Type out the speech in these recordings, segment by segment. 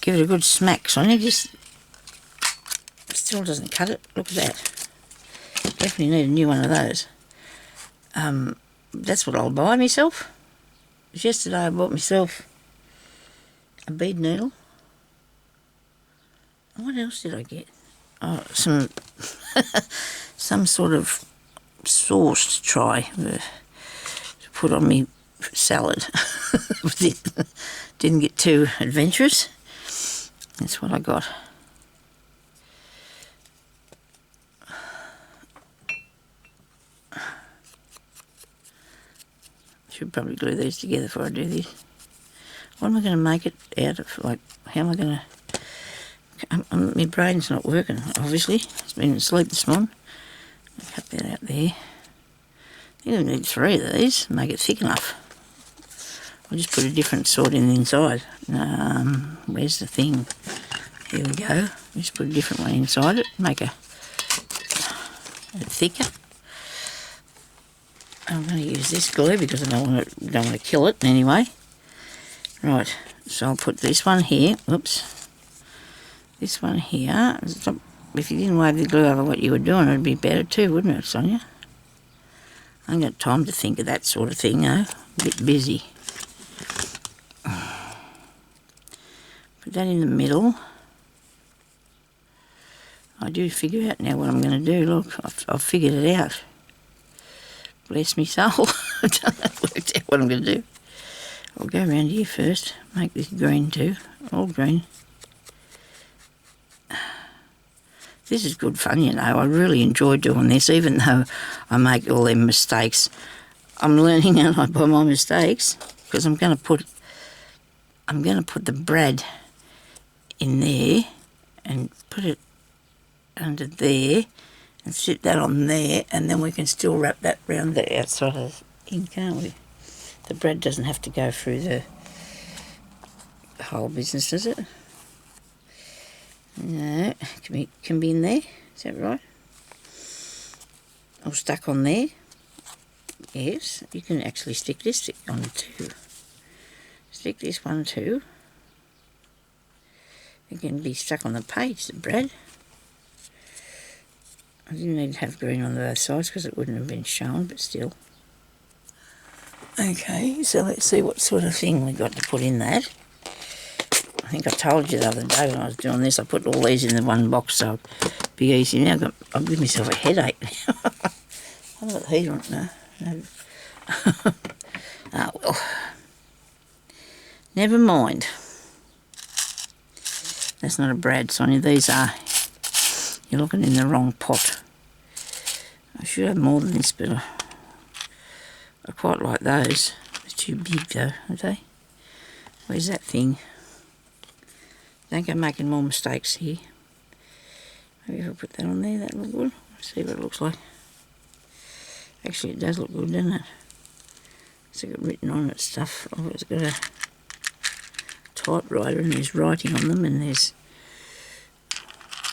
Give it a good smack, Sonya. Just still doesn't cut it. Look at that. Definitely need a new one of those. That's what I'll buy myself. Yesterday I bought myself a bead needle. What else did I get? Oh, some sort of sauce to try to put on me salad. Didn't get too adventurous. That's what I got. Should probably glue these together before I do this. What am I going to make it out of? Like, how am I going to... my brain's not working, obviously. It's been asleep this morning. I'll cut that out there. I think I need 3 of these to make it thick enough. I'll just put a different sort in the inside. Where's the thing? Here we go. Just put a different one inside it, make it thicker. I'm going to use this glue because I don't want to kill it anyway. Right, so I'll put this one here. Oops. This one here. If you didn't wave the glue over what you were doing, it'd be better too, wouldn't it, Sonya? I ain't got time to think of that sort of thing, though. A bit busy. Put that in the middle. I do figure out now what I'm going to do. Look, I've figured it out. Bless me soul. I've worked out what I'm going to do. I'll go around here first. Make this green too. All green. This is good fun, you know. I really enjoy doing this, even though I make all them mistakes. I'm learning out by my mistakes because I'm going to put the brad in there and put it under there and sit that on there, and then we can still wrap that round the outside of the ink, can't we? The brad doesn't have to go through the whole business, does it? No, can be in there. Is that right? Or stuck on there. Yes, you can actually stick this on too. Stick this one too. It can be stuck on the page, the brad. I didn't need to have green on both sides because it wouldn't have been shown, but still. Okay, so let's see what sort of thing we got to put in that. I think I told you the other day when I was doing this, I put all these in the one box so it'd be easy. Now I've given myself a headache. I've got the heater on now. No. Ah, well. Never mind. That's not a brad, Sonya. These are... You're looking in the wrong pot. I should have more than this, but I quite like those. They're too big though, aren't they? Where's that thing? Don't go making more mistakes here. Maybe if I put that on there, that'll look good. Let's see what it looks like. Actually, it does look good, doesn't it? It's got written on it stuff. Oh, it's got a typewriter and there's writing on them and there's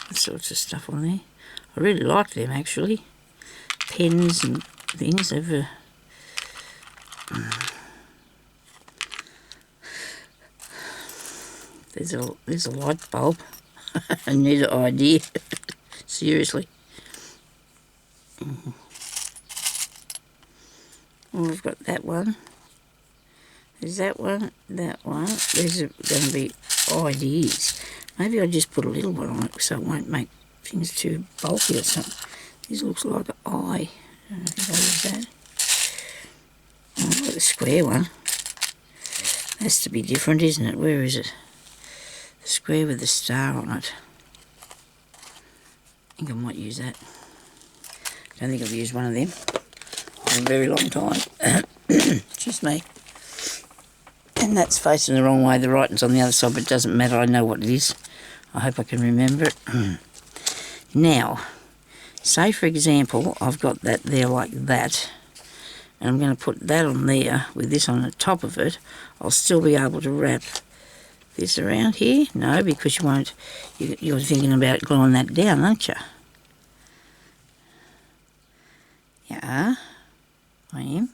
all sorts of stuff on there. I really like them actually. Pens and things over. There's a light bulb. I need an idea. Seriously. Oh, I've got that one. There's that one, that one. These are going to be ideas. Maybe I'll just put a little one on it so it won't make things too bulky or something. This looks like an eye. I don't know if I use that. Oh, I've got the square one. Has to be different, isn't it? Where is it? The square with the star on it. I think I might use that. Don't think I've used one of them in a very long time. Just me. And that's facing the wrong way. The writing's on the other side, but it doesn't matter. I know what it is. I hope I can remember it. Now, say for example, I've got that there like that, and I'm going to put that on there with this on the top of it. I'll still be able to wrap this around here. No, because you won't. You're thinking about gluing that down, aren't you? Yeah, I am.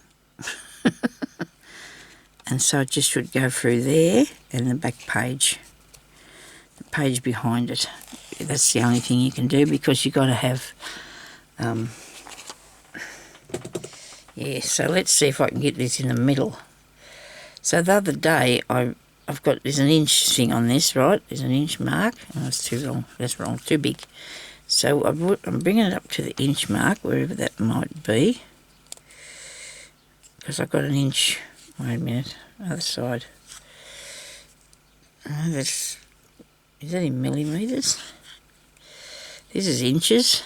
And so it just should go through there and the back page, the page behind it. That's the only thing you can do, because you've got to have, yeah, so let's see if I can get this in the middle. So the other day, I've got, there's an inch thing on this, right? There's an inch mark. Oh, that's too long. That's wrong, too big. So I'm bringing it up to the inch mark, wherever that might be. Because I've got an inch, wait a minute, other side. Is that in millimetres? This is inches.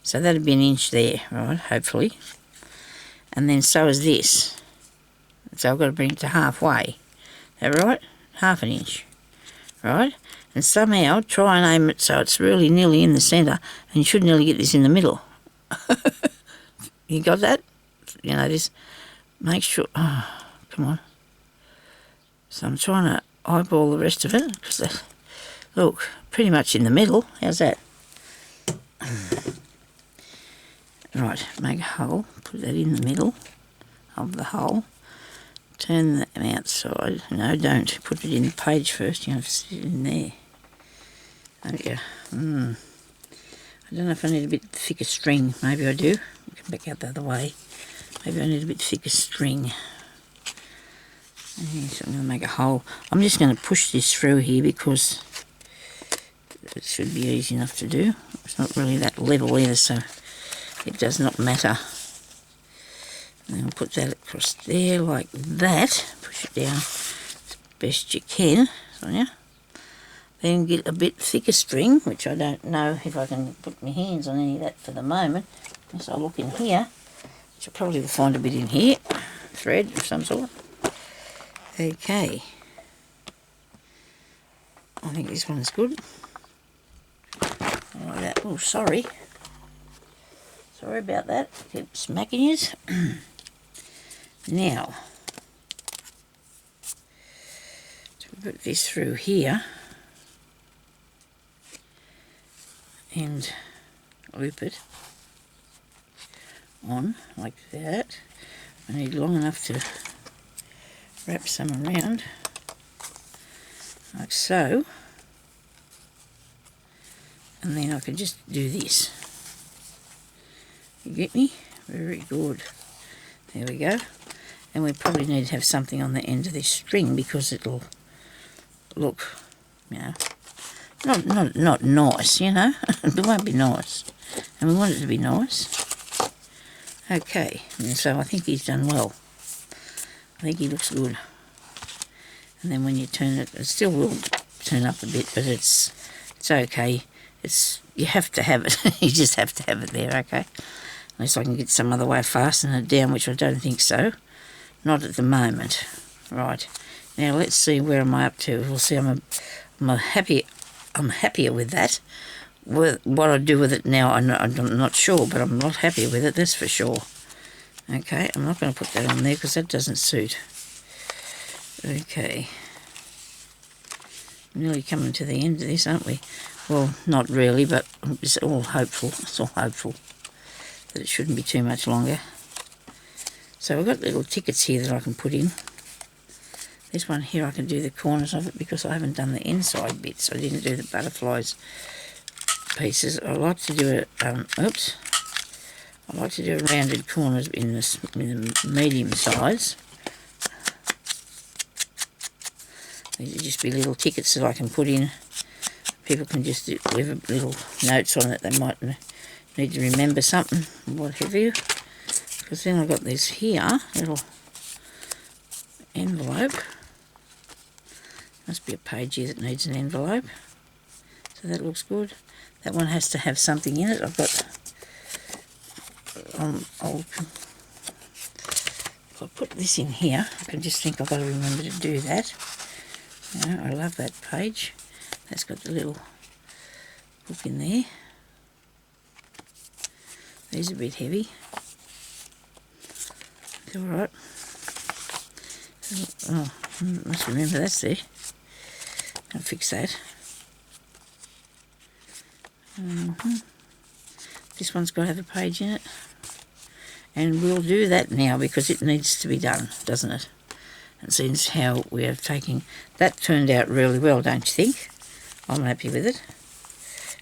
So that'd be an inch there, right, hopefully. And then so is this. So I've got to bring it to halfway. Is that right? Half an inch, right? And somehow try and aim it so it's really nearly in the centre, and you should nearly get this in the middle. You got that? You know, this, make sure, oh, come on. So I'm trying to eyeball the rest of it, because look, pretty much in the middle. How's that? Right, make a hole, put that in the middle of the hole. Turn them outside. No, don't. Put it in the page first. You have to sit in there. Don't you? I don't know if I need a bit thicker string. Maybe I do. I can back out the other way. Maybe I need a bit thicker string. So I'm going to make a hole. I'm just going to push this through here because it should be easy enough to do. It's not really that level either, so it does not matter. And I'll put that across there like that. Push it down as best you can, Sonya. Then get a bit thicker string, which I don't know if I can put my hands on any of that for the moment. So I'll look in here, which I probably will find a bit in here. Thread of some sort. Okay. I think this one's good. Like that. Oh, sorry. Sorry about that. Keep smacking you. Now, so we put this through here and loop it on like that. I need long enough to wrap some around, like so, and then I can just do this. You get me? Very good. There we go. And we probably need to have something on the end of this string because it'll look, you know, not nice, you know. It won't be nice. And we want it to be nice. Okay, and so I think he's done well. I think he looks good. And then when you turn it, it still will turn up a bit, but it's okay. You have to have it. You just have to have it there, okay? Unless I can get some other way of fastening it down, which I don't think so. Not at the moment. Right. Now let's see, where am I up to? We'll see. I'm happier with that. What I do with it now, I'm not sure, but I'm not happy with it, that's for sure. Okay, I'm not going to put that on there because that doesn't suit. Okay. Nearly coming to the end of this, aren't we? Well, not really, but it's all hopeful. It's all hopeful that it shouldn't be too much longer. So I've got little tickets here that I can put in. This one here I can do the corners of it because I haven't done the inside bits. I didn't do the butterflies pieces. I like to do it, I like to do rounded corners in the medium size. These would just be little tickets that I can put in. People can just leave little notes on it. They might need to remember something, what have you. Because then I've got this here, little envelope. Must be a page here that needs an envelope. So that looks good. That one has to have something in it. I've got, if I put this in here, I can just think I've got to remember to do that. You know, I love that page. That's got the little book in there. These are a bit heavy. It's alright. Oh, must remember that's there. I'll fix that. This one's got to have a page in it. And we'll do that now because it needs to be done, doesn't it? and seeing how we have taken. That turned out really well, don't you think? I'm happy with it.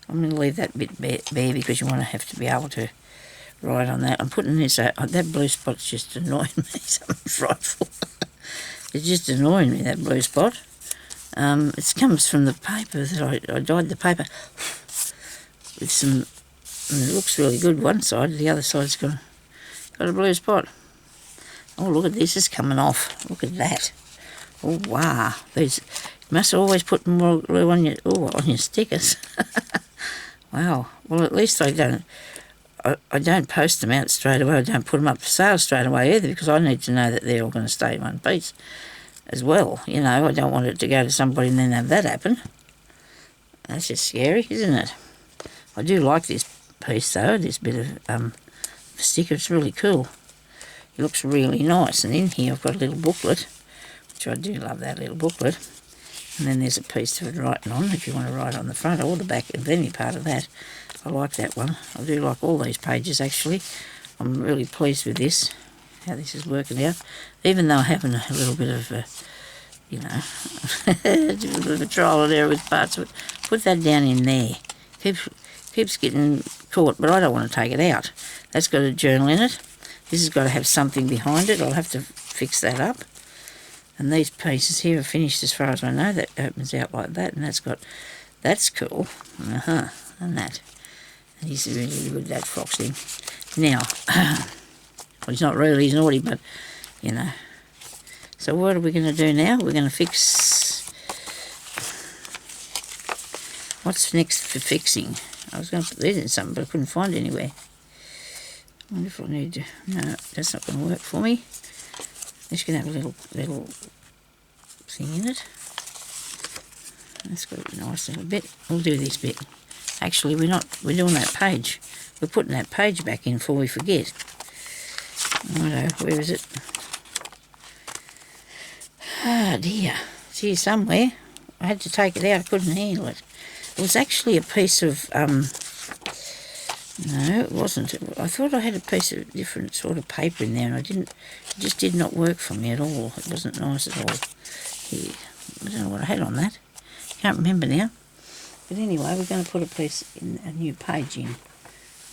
I'm going to leave that bit bare because you want to have to be able to write on that. I'm putting this out. That blue spot's just annoying me, something frightful. It's just annoying me, that blue spot. It comes from the paper that I dyed the paper with some, and it looks really good one side, the other side's got a blue spot. Oh, look at this, it's coming off. Look at that. Oh, wow. These, you must always put more glue on your stickers. Wow. Well, at least I don't post them out straight away. I don't put them up for sale straight away either, because I need to know that they're all going to stay in one piece as well. You know, I don't want it to go to somebody and then have that happen. That's just scary, isn't it? I do like this piece though, this bit of sticker. It's really cool. It looks really nice. And in here I've got a little booklet, which I do love, that little booklet. And then there's a piece for writing on, if you want to write on the front or the back of any part of that. I like that one. I do like all these pages actually. I'm really pleased with this, how this is working out. Even though I'm having a little bit of you know, a bit of a trial and error with parts of it. Put that down in there. Keeps getting caught, but I don't want to take it out. That's got a journal in it. This has got to have something behind it. I'll have to fix that up. And these pieces here are finished as far as I know. That opens out like that, and that's cool. And that. And he's really good, that Foxy. Now, well, he's not really, he's naughty, but, you know. So what are we going to do now? We're going to fix... What's next for fixing? I was going to put these in something, but I couldn't find it anywhere. I wonder if I need to... No, that's not going to work for me. This can have a little thing in it. That's got a nice little bit. We'll do this bit. Actually, we're doing that page. We're putting that page back in before we forget. Righto, where is it? Ah, dear. It's here somewhere. I had to take it out. I couldn't handle it. It was actually a piece of... no, it wasn't. I thought I had a piece of different sort of paper in there, and it just did not work for me at all. It wasn't nice at all. Here. I don't know what I had on that. Can't remember now. But anyway, we're going to put a new page in.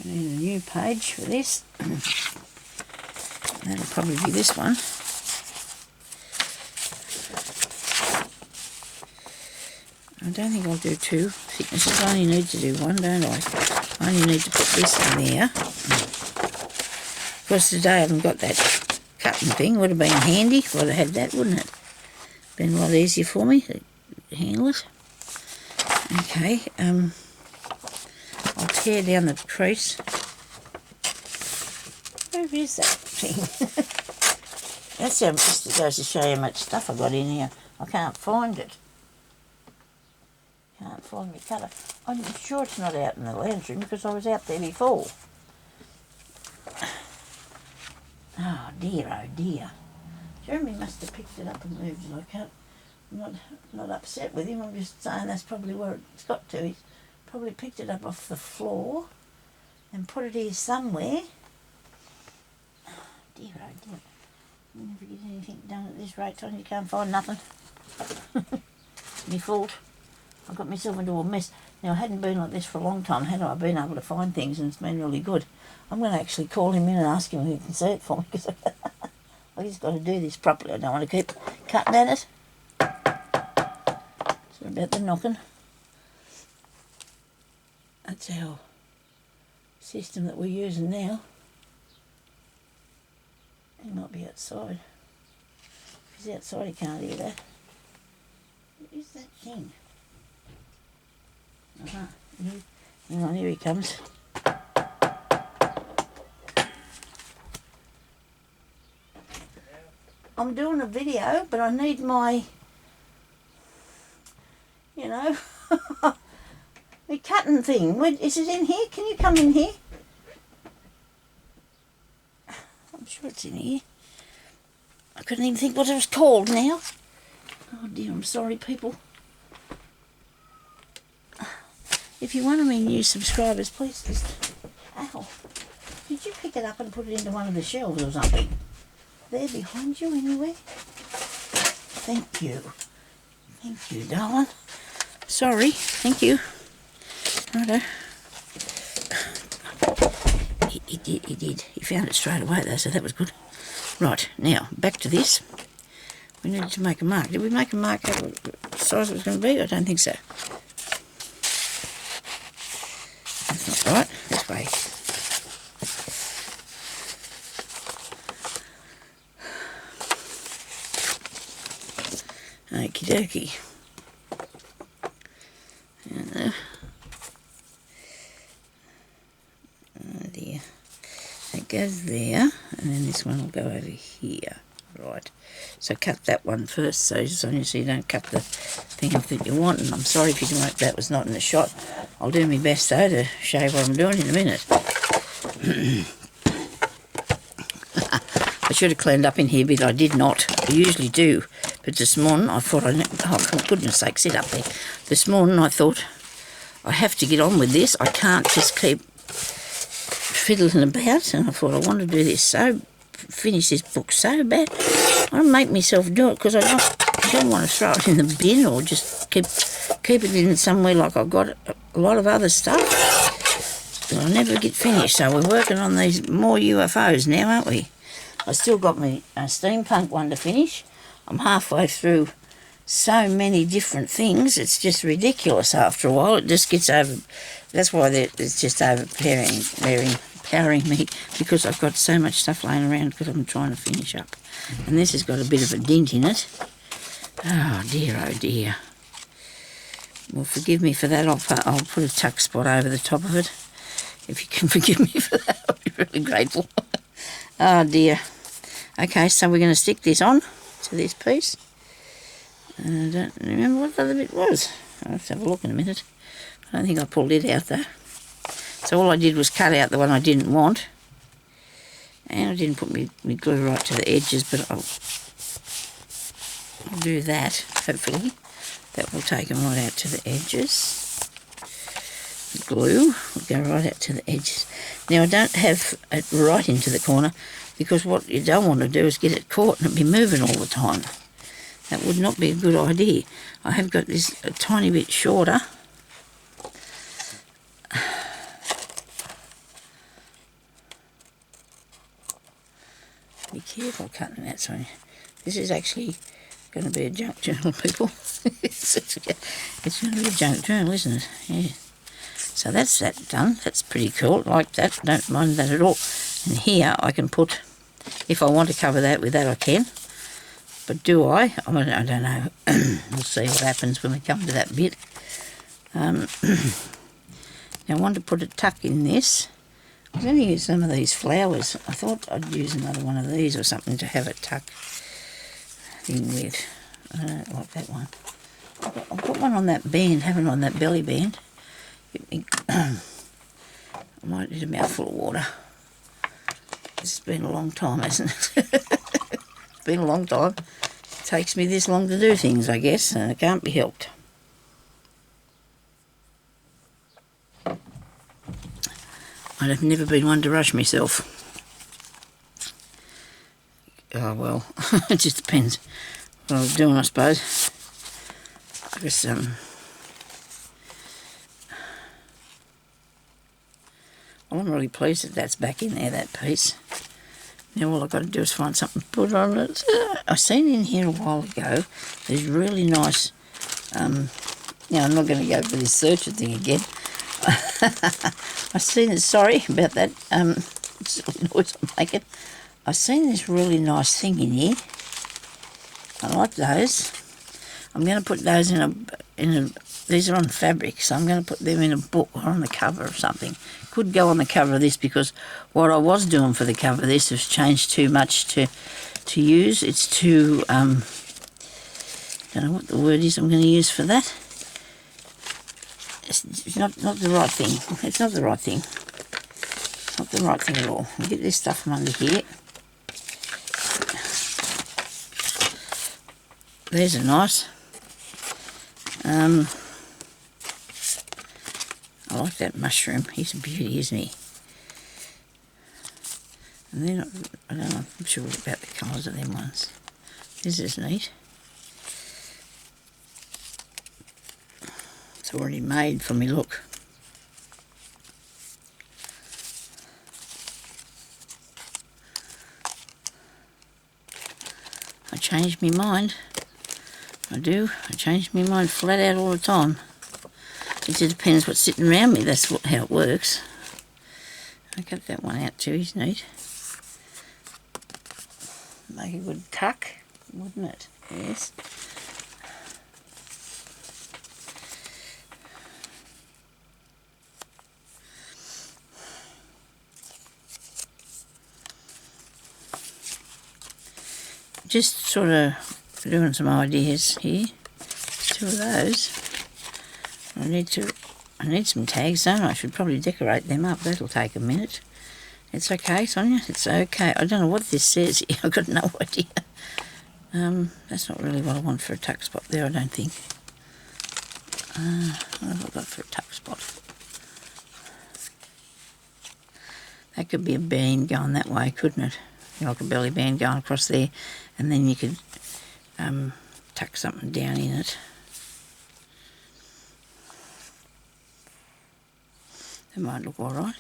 We need a new page for this. That'll probably be this one. I don't think I'll do two thicknesses. I only need to do one, don't I? I only need to put this in there. Of course, today I haven't got that cutting thing. Would have been handy if I'd have had that, wouldn't it? Been a lot easier for me to handle it. Okay, I'll tear down the crease. Where is that thing? That's how just goes to show you how much stuff I've got in here. I can't find it. Can't find my cutter. I'm sure it's not out in the lounge room because I was out there before. Oh dear, oh dear. Jeremy must have picked it up and moved it. I'm not upset with him. I'm just saying that's probably where it's got to. He's probably picked it up off the floor and put it here somewhere. Oh dear, oh dear. You never get anything done at this rate, Sonya. You can't find nothing. It's my fault. I got myself into a mess. Now, I hadn't been like this for a long time, had I? I've been able to find things, and it's been really good. I'm going to actually call him in and ask him if he can see it for me, because I just got to do this properly. I don't want to keep cutting at it. So about the knocking. That's our system that we're using now. He might be outside. If he's outside, he can't hear that. What is that thing? Hang on, here he comes. I'm doing a video, but I need my, you know, my cutting thing. Is it in here? Can you come in here? I'm sure it's in here. I couldn't even think what it was called now. Oh dear, I'm sorry people. If you're one of my new subscribers, please just... Ow. Did you pick it up and put it into one of the shelves or something? There behind you anyway? thank you. Thank you, darling. Sorry, thank you. Righto. He did. He found it straight away though, so that was good. Right, now, back to this. We needed to make a mark. Did we make a mark out of the size it was going to be? I don't think so. That's not right. This way. Okie dokie. Oh dear. That goes there, and then this one will go over here. Right. So cut that one first, so Sonya, so you don't cut the thing off that you want. And I'm sorry if you didn't like that was not in the shot. I'll do my best though to show you what I'm doing in a minute. I should have cleaned up in here, but I did not. I usually do, but this morning I thought oh for goodness sake, sit up there. This morning I thought I have to get on with this. I can't just keep fiddling about, and I thought I want to do this finish this book so bad. I want to make myself do it because I don't want to throw it in the bin or just keep it in somewhere like I've got a lot of other stuff. But I'll never get finished. So we're working on these more UFOs now, aren't we? I still got my steampunk one to finish. I'm halfway through so many different things. It's just ridiculous after a while. It just gets over. That's why it's just overpowering me, because I've got so much stuff laying around because I'm trying to finish up. And this has got a bit of a dent in it. Oh dear. Well, forgive me for that. I'll put a tuck spot over the top of it. If you can forgive me for that, I'll be really grateful. Oh dear. Okay, so we're going to stick this on to this piece. And I don't remember what the other bit was. I'll have to have a look in a minute. I don't think I pulled it out though. So all I did was cut out the one I didn't want. And I didn't put my glue right to the edges, but I'll do that, hopefully. That will take them right out to the edges. The glue will go right out to the edges. Now I don't have it right into the corner, because what you don't want to do is get it caught and it be moving all the time. That would not be a good idea. I have got this a tiny bit shorter. Be careful cutting that, Sonya. This is actually going to be a junk journal, people. it's going to be a junk journal, isn't it? Yeah. So that's that done. That's pretty cool. Like that. Don't mind that at all. And here I can put, if I want to cover that with that, I can. But do I? I don't know. We'll see what happens when we come to that bit. Now I want to put a tuck in this. I was going to use some of these flowers. I thought I'd use another one of these or something to have a tuck thing with. I don't like that one. I've got one on that band, haven't I, on that belly band. I might need a mouthful of water. This has been a long time, hasn't it? It's been a long time. It takes me this long to do things, I guess, and it can't be helped. I've never been one to rush myself. Oh well, it just depends what I was doing, I suppose. I guess, well, I'm really pleased that that's back in there, that piece. Now all I've got to do is find something to put on it. I seen in here a while ago, these really nice, now I'm not going to go for this searcher thing again. I've seen it, sorry about that noise I'm making. I've seen this really nice thing in here. I like those. I'm going to put those in a, these are on fabric, so I'm going to put them in a book or on the cover of something. Could go on the cover of this, because what I was doing for the cover of this has changed too much to use. It's too, don't know what the word is I'm going to use for that. It's not the right thing. It's not the right thing. Not the right thing at all. I'll get this stuff from under here. There's a nice. I like that mushroom. He's a beauty, isn't he? And then I don't know. I'm sure about the colours of them ones. This is neat. It's already made for me, look. I change my mind. I do. I change my mind flat out all the time. It just depends what's sitting around me. That's how it works. I cut that one out too. He's neat. Make a good tuck, wouldn't it? Yes. Just sort of doing some ideas here. Two of those. I need some tags, don't I? I should probably decorate them up. That'll take a minute. It's okay, Sonia. It's okay. I don't know what this says. I've got no idea. That's not really what I want for a tuck spot there, I don't think. What have I got for a tuck spot? That could be a band going that way, couldn't it? Like a belly band going across there, and then you could tuck something down in it. That might look all right.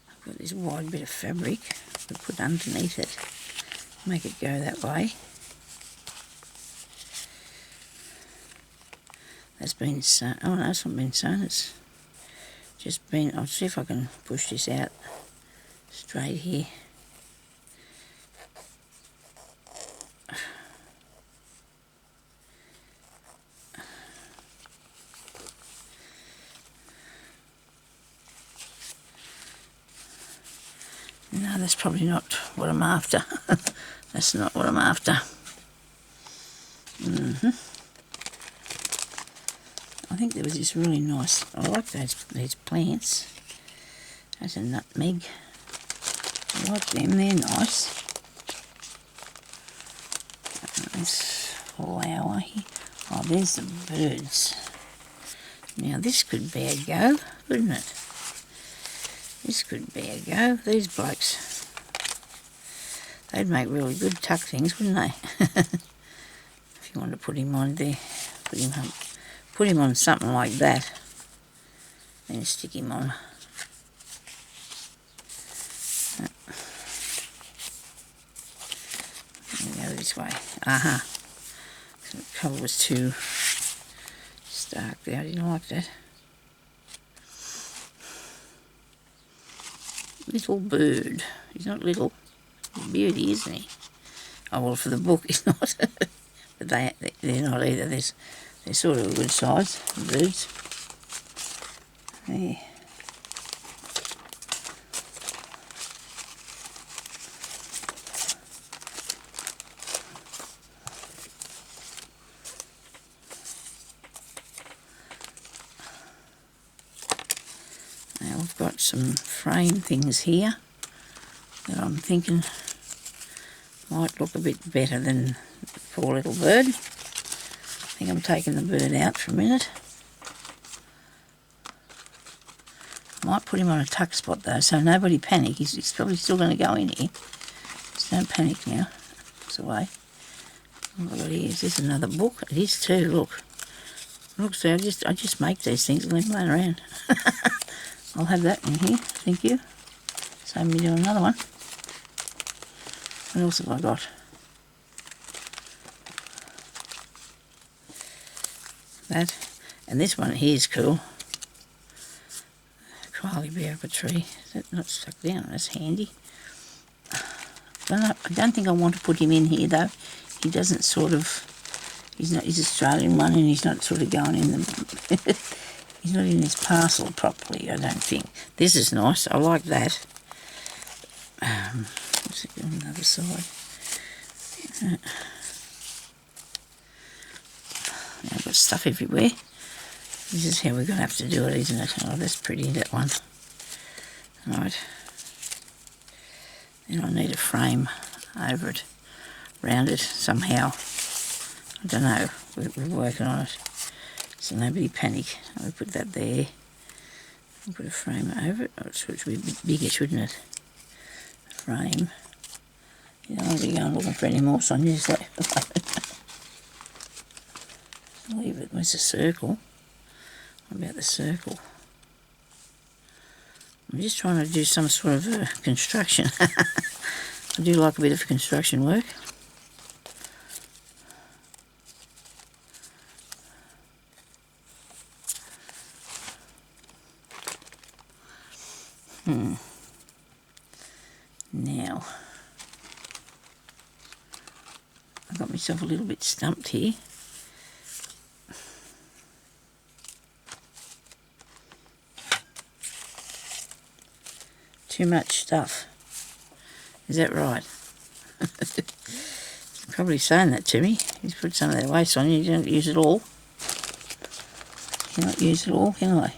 I've got this wide bit of fabric to put underneath it, make it go that way. That's been sewn. Oh no, it's not been sewn. It's just been. I'll see if I can push this out straight here. No, that's probably not what I'm after. That's not what I'm after. I think there was this really nice, I like these plants. That's a nutmeg. I like them, they're nice. This flower here. Oh, there's the birds. Now this could be a go, couldn't it? This could be a go. These blokes, they'd make really good tuck things, wouldn't they? If you want to put him on there, put him on something like that, then stick him on. Go this way. Aha. The colour was too stark there. I didn't like that. Little bird. He's not little. He's a beauty, isn't he? Oh, well, for the book, he's not. But they're not either. They're sort of a good size, the birds. There. Now we've got some frame things here that I'm thinking might look a bit better than the poor little bird. I think I'm taking the bird out for a minute. Might put him on a tuck spot though, so nobody panic. He's probably still going to go in here. Just don't panic now. It's away. What have I got here? Is this another book? It is too, look. Look, so I just make these things and leave them laying around. I'll have that in here, thank you. Save me doing another one. What else have I got? That. And this one here is cool. Koala bear up a tree. Is that not stuck down? That's handy. I don't think I want to put him in here though. He doesn't sort of, he's Australian one and he's not sort of going in the, he's not in his parcel properly, I don't think. This is nice, I like that. What's it on the other side? I've got stuff everywhere. This is how we're going to have to do it, isn't it? Oh, that's pretty, that one. Right. Then I need a frame over it, round it somehow. I don't know, we're working on it. So nobody panic. I'll put that there. I'll put a frame over it. Oh, it should be a bit bigger, shouldn't it? Frame. You don't want to be going looking for any more Sonyas like leave it with a circle. What about the circle? I'm just trying to do some sort of a construction. I do like a bit of construction work. Now, I got myself a little bit stumped here. Too much stuff. Is that right? He's probably saying that to me. He's put some of that waste on you. You don't use it all. You cannot use it all, can I?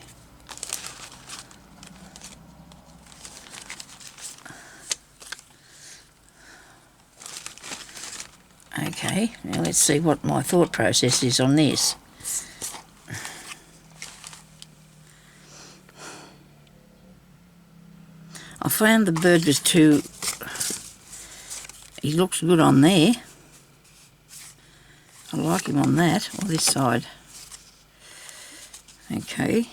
Okay, now let's see what my thought process is on this. I found the bird was too... He looks good on there. I like him on that, or this side. Okay.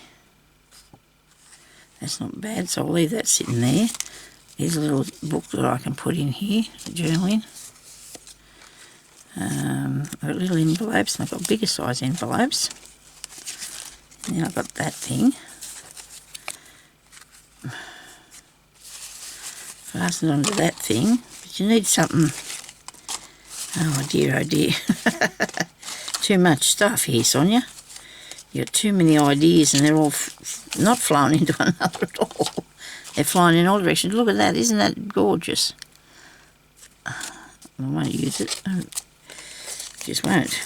That's not bad, so I'll leave that sitting there. Here's a little book that I can put in here, the journaling. I've got little envelopes, and I've got bigger size envelopes. Now I've got that thing. Fastened onto that thing, but you need something. Oh dear, oh dear. Too much stuff here, Sonya. You've got too many ideas and they're all not flowing into one another at all. They're flying in all directions. Look at that, isn't that gorgeous? I won't use it. Just won't.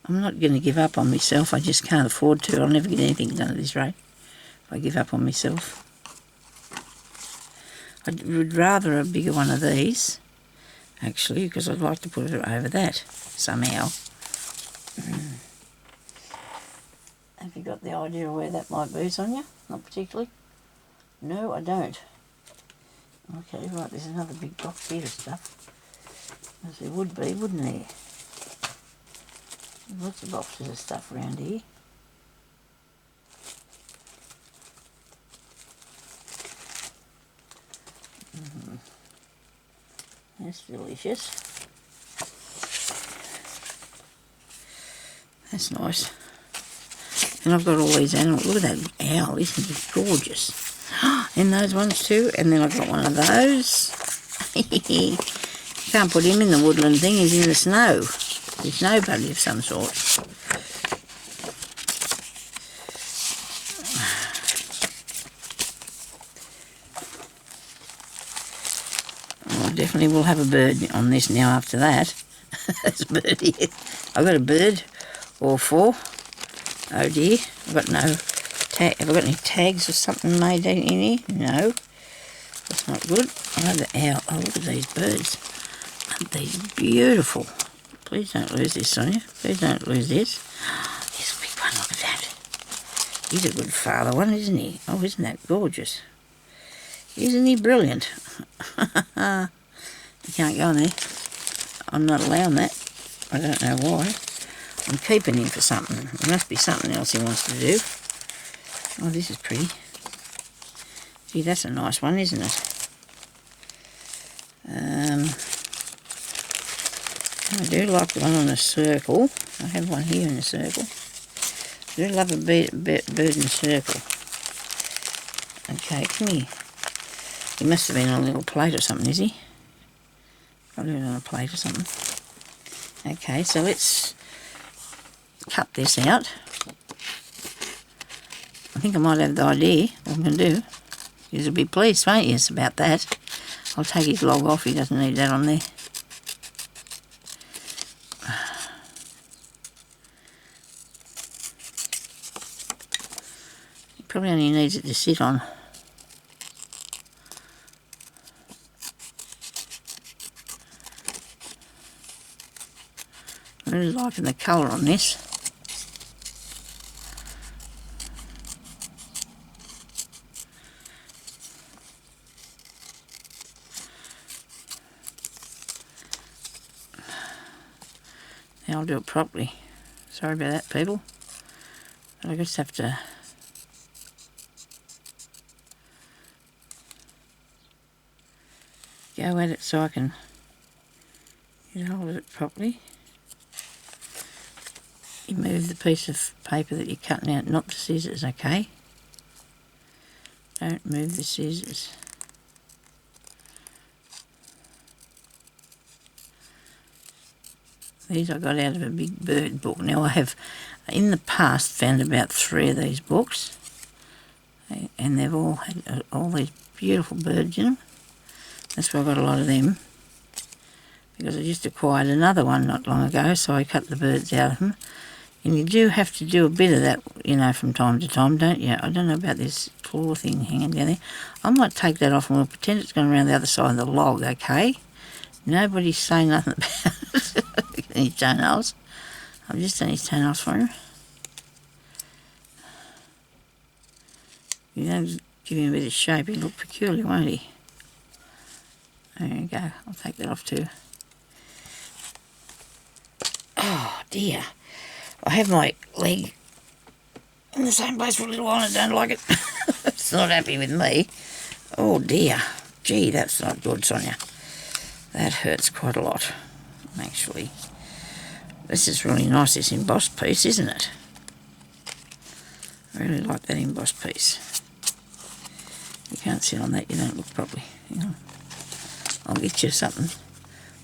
I'm not going to give up on myself. I just can't afford to. I'll never get anything done at this rate if I give up on myself. I would rather a bigger one of these, actually, because I'd like to put it over that somehow. Have you got the idea of where that might be, Sonya? Not particularly? No, I don't. Okay, right, there's another big box here of stuff. As there would be, wouldn't there? Lots of boxes of stuff around here. That's delicious. That's nice. And I've got all these animals. Look at that owl, isn't it gorgeous? And those ones too. And then I've got one of those. You can't put him in the woodland thing, he's in the snow. There's snow bunny of some sort. I definitely will have a bird on this now after that. There's a bird here. I've got a bird or four. Oh dear, I've got no tag. Have I got any tags or something made in here? No. That's not good. I have the owl. Oh, look at these birds. Aren't these beautiful? Please don't lose this, Sonya. Please don't lose this. Here's a big one, look at that. He's a good father one, isn't he? Oh, isn't that gorgeous? Isn't he brilliant? You can't go in there. I'm not allowing that. I don't know why. I'm keeping him for something. There must be something else he wants to do. Oh, this is pretty. Gee, that's a nice one, isn't it? I do like the one on a circle. I have one here in a circle. I do love a bird in a circle. Okay, come here. He must have been on a little plate or something, is he? Probably been on a plate or something. Okay, so let's cut this out. I think I might have the idea what I'm going to do. You'll be pleased, won't you, about that? I'll take his log off, he doesn't need that on there. He probably only needs it to sit on. I'm really liking the colour on this. Now I'll do it properly. Sorry about that, people. But I just have to go at it so I can get hold of it properly. You move the piece of paper that you're cutting out, not the scissors, okay? Don't move the scissors. These I got out of a big bird book. Now I have, in the past, found about 3 of these books. And they've all had all these beautiful birds in them. That's why I got a lot of them. Because I just acquired another one not long ago, so I cut the birds out of them. And you do have to do a bit of that, you know, from time to time, don't you? I don't know about this claw thing hanging down there. I might take that off and we'll pretend it's going around the other side of the log, okay? Nobody's saying nothing about it. Look at his toenails. I've just done his toenails for him. You know, give him a bit of shape, he'll look peculiar, won't he? There you go. I'll take that off too. Oh dear. I have my leg in the same place for a little while and I don't like it. It's not happy with me. Oh dear. Gee, that's not good, Sonya. That hurts quite a lot, actually. This is really nice, this embossed piece, isn't it? I really like that embossed piece. You can't sit on that, you don't look properly. Hang on. I'll get you something.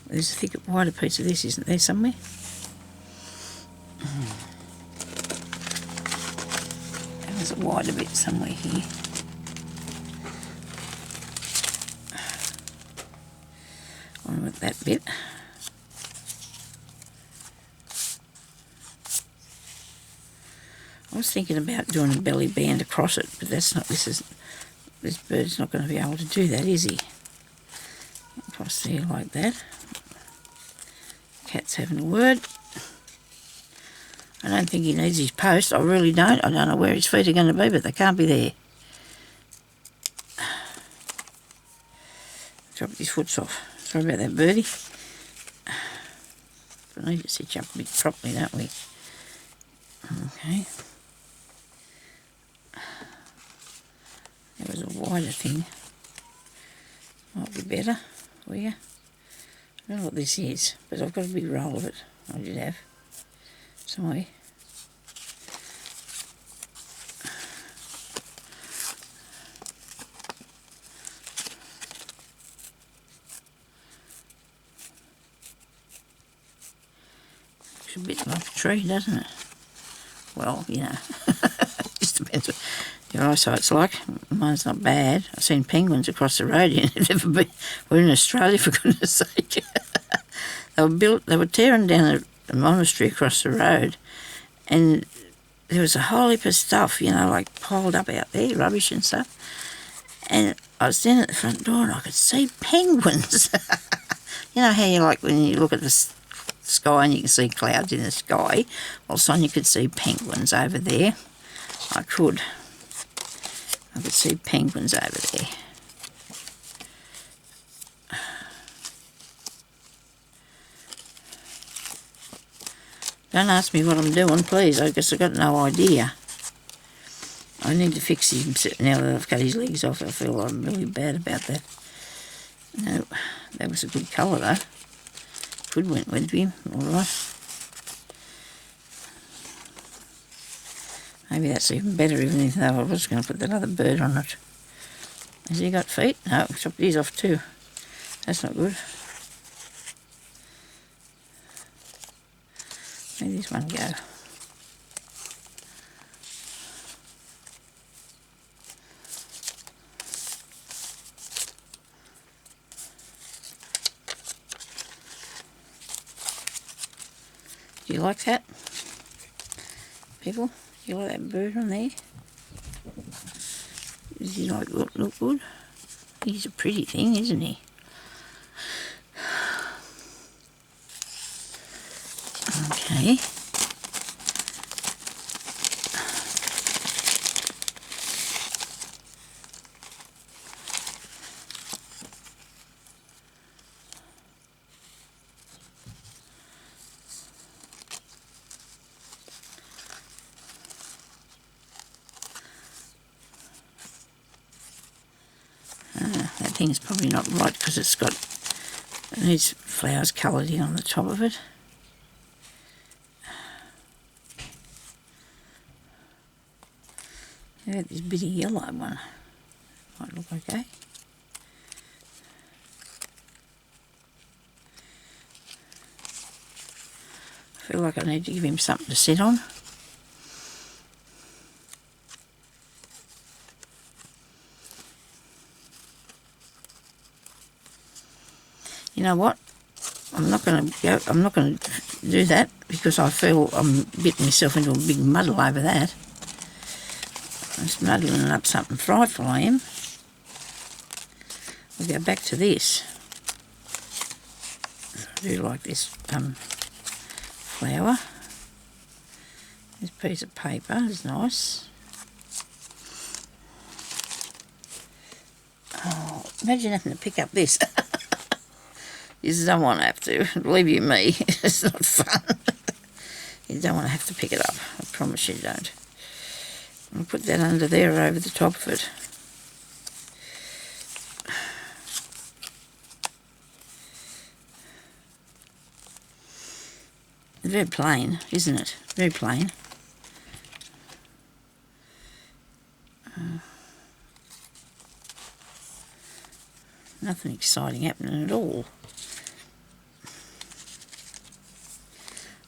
There's a thicker, wider piece of this, isn't there, somewhere? There's a wider bit somewhere here. I want that bit. I was thinking about doing a belly band across it, but that's not, this bird's not going to be able to do that, is he? Across there like that. Cat's having a word. I don't think he needs his post, I really don't. I don't know where his feet are going to be, but they can't be there. Dropped his foots off. Sorry about that, birdie. We need to sit you up a bit properly, don't we? Okay. There was a wider thing. Might be better for you. I don't know what this is, but I've got a big roll of it. I did have. Sorry. Looks a bit like a tree, doesn't it? Well, you know, just depends what your eyesight's like. Mine's not bad. I've seen penguins across the road. We're in Australia, for goodness sake. They were tearing down a monastery across the road, and there was a whole heap of stuff, you know, like piled up out there, rubbish and stuff. And I was standing at the front door and I could see penguins. You know how you like when you look at the sky and you can see clouds in the sky? Well, Sonya could see penguins over there. I could see penguins over there. Don't ask me what I'm doing, please. I guess I've got no idea. I need to fix him now that I've cut his legs off. I feel I'm really bad about that. No, that was a good colour though. Good went with him, alright. Maybe that's even better, even though I was going to put that other bird on it. Has he got feet? No, chopped these off too. That's not good. Where did this one go? Do you like that, people? Do you like that bird on there? Does he like look good? He's a pretty thing, isn't he? Okay. thing's probably not right because it needs flowers coloured in on the top of it. Yeah, this bitty yellow one might look okay. I feel like I need to give him something to sit on. You know what? I'm not going to do that because I feel I'm getting myself into a big muddle over that. I'm just muddling up something frightful, I am. We'll go back to this. I do like this flower. This piece of paper is nice. Oh, imagine having to pick up this. You don't want to have to. Believe you me, it's not fun. You don't want to have to pick it up. I promise you don't. I'll put that under there over the top of it. It's very plain, isn't it? Very plain. Nothing exciting happening at all.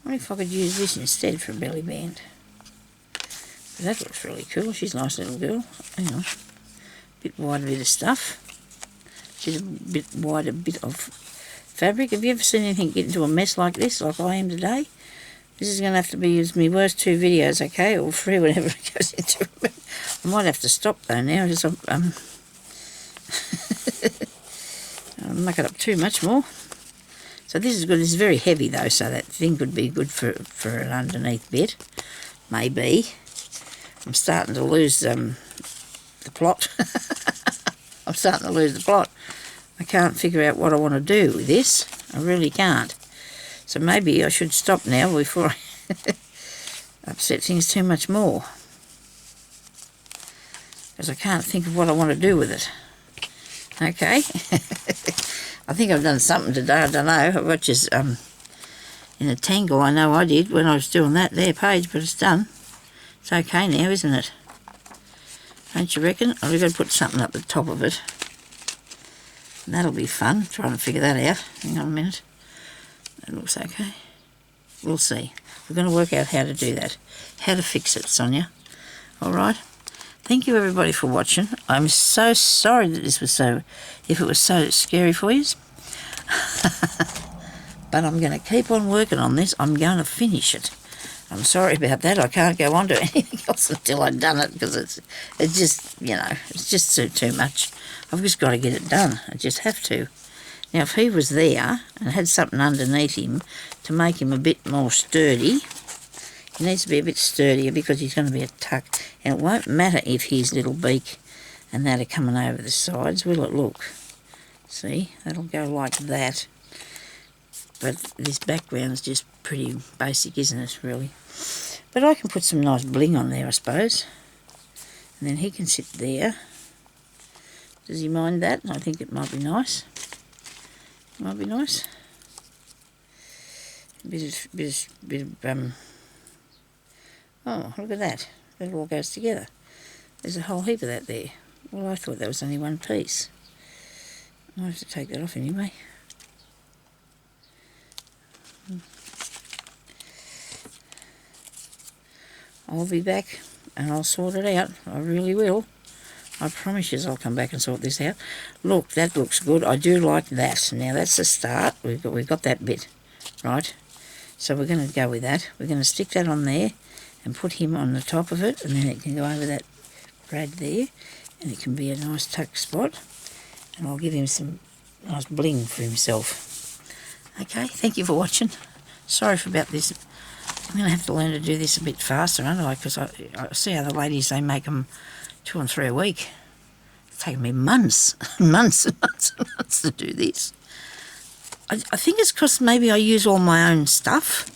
I wonder if I could use this instead for a belly band. That looks really cool. She's a nice little girl. Hang on. Bit wider bit of stuff. She's a bit wider bit of fabric. Have you ever seen anything get into a mess like this, like I am today? This is going to have to be my worst 2 videos, okay? Or 3, whatever it goes into. I might have to stop though now. Just, I'll muck it up too much more. So this is good. This is very heavy though, so that thing could be good for an underneath bit. Maybe. I'm starting to lose the plot. I'm starting to lose the plot. I can't figure out what I want to do with this. I really can't. So maybe I should stop now before I upset things too much more. Because I can't think of what I want to do with it. Okay. I think I've done something today. I don't know. Which is in a tangle. I know I did when I was doing that there page, but it's done. It's okay now, isn't it? Don't you reckon? I've got to put something up the top of it. And that'll be fun, trying to figure that out. Hang on a minute. That looks okay. We'll see. We're going to work out how to do that. How to fix it, Sonia. All right? Thank you, everybody, for watching. I'm so sorry that this was if it was so scary for you. But I'm going to keep on working on this. I'm going to finish it. I'm sorry about that. I can't go on to anything else until I've done it because it's just, you know, it's just too much. I've just got to get it done. I just have to. Now, if he was there and had something underneath him to make him a bit more sturdy, he needs to be a bit sturdier because he's going to be a tuck. And it won't matter if his little beak and that are coming over the sides, will it? Look. See? That'll go like that. But this background's just pretty basic, isn't it, really? But I can put some nice bling on there, I suppose. And then he can sit there. Does he mind that? I think it might be nice. Might be nice. Bit of oh, look at that. That all goes together. There's a whole heap of that there. Well, I thought that was only one piece. I'll have to take that off anyway. I'll be back and I'll sort it out. I really will. I promise you I'll come back and sort this out. Look, that looks good. I do like that. Now that's a start. We've got that bit, right? So we're going to go with that. We're going to stick that on there and put him on the top of it, and then it can go over that brad there, and it can be a nice tuck spot. And I'll give him some nice bling for himself. Okay, thank you for watching. Sorry for about this. I'm going to have to learn to do this a bit faster, aren't I? Because I see other ladies, they make them 2 and 3 a week. It's taken me months, months and months and months to do this. I think it's because maybe I use all my own stuff.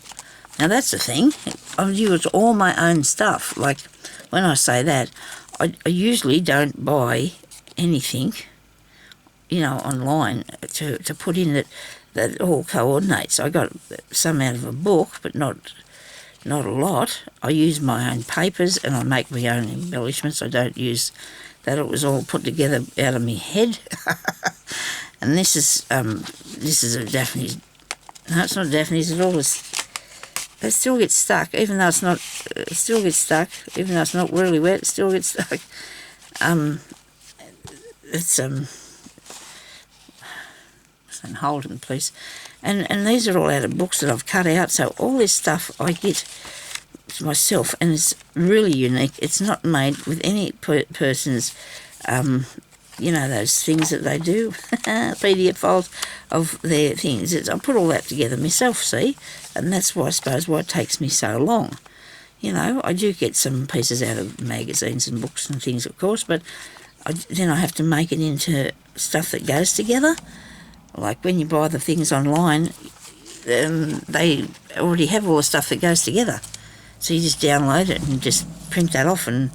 Now that's the thing. I use all my own stuff. Like when I say that, I usually don't buy anything online to put in that all coordinates. I got some out of a book, but not a lot. I use my own papers and I make my own embellishments. I don't use that. It was all put together out of my head. And this is a Daphne's. No, it's not Daphne's at all. It still gets stuck, even though it's not. It still gets stuck, even though it's not really wet. It still gets stuck. It's hold them, please. And these are all out of books that I've cut out. So all this stuff I get myself, and it's really unique. It's not made with any person's, those things that they do, PDF files of their things. I put all that together myself, see, and that's why I suppose why it takes me so long. I do get some pieces out of magazines and books and things, of course, but then I have to make it into stuff that goes together. Like when you buy the things online, they already have all the stuff that goes together. So you just download it and just print that off and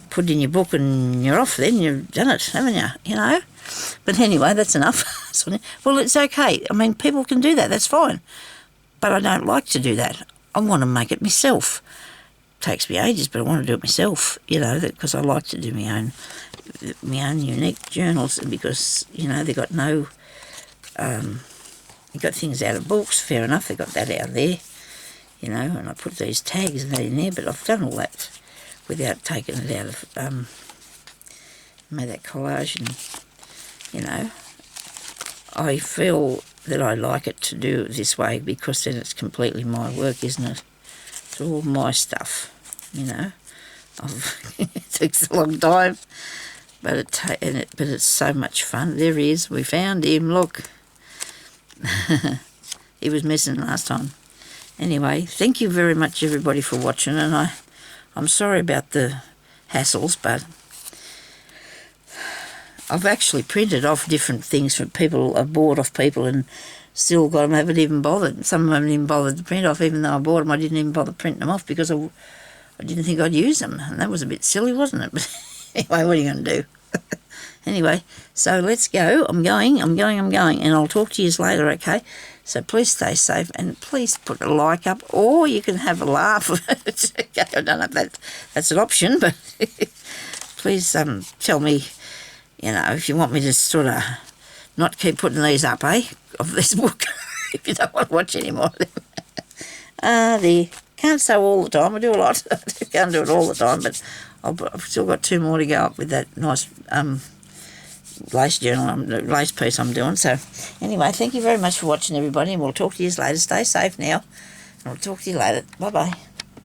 put it in your book and you're off then. You've done it, haven't you? But anyway, that's enough. Well, it's okay. I mean, people can do that. That's fine. But I don't like to do that. I want to make it myself. It takes me ages, but I want to do it myself, because I like to do my own unique journals because, they've got no... you got things out of books, fair enough, they got that out there, and I put these tags and that in there, but I've done all that without taking it out of, made that collage, and, I feel that I like it to do it this way because then it's completely my work, isn't it? It's all my stuff, it takes a long time, but it's so much fun. There he is, we found him, look. He was missing last time. Anyway, thank you very much everybody for watching, and I'm sorry about the hassles, but I've actually printed off different things from people. I've bought off people and still got them, haven't even bothered. Some of them haven't even bothered to print off, even though I bought them. I didn't even bother printing them off because I didn't think I'd use them, and that was a bit silly, wasn't it? But anyway, what are you going to do? Anyway, so let's go. I'm going, and I'll talk to you later, okay? So please stay safe, and please put a like up, or you can have a laugh. Okay, I don't know if that's an option, but please tell me, if you want me to sort of not keep putting these up, of this book, if you don't want to watch any more of them. There. Can't sew all the time. I do a lot. I can't do it all the time, but I've still got 2 more to go up with that nice lace lace piece I'm doing. So anyway, thank you very much for watching, everybody, and we'll talk to you later. Stay safe now, and I'll talk to you later. Bye-bye.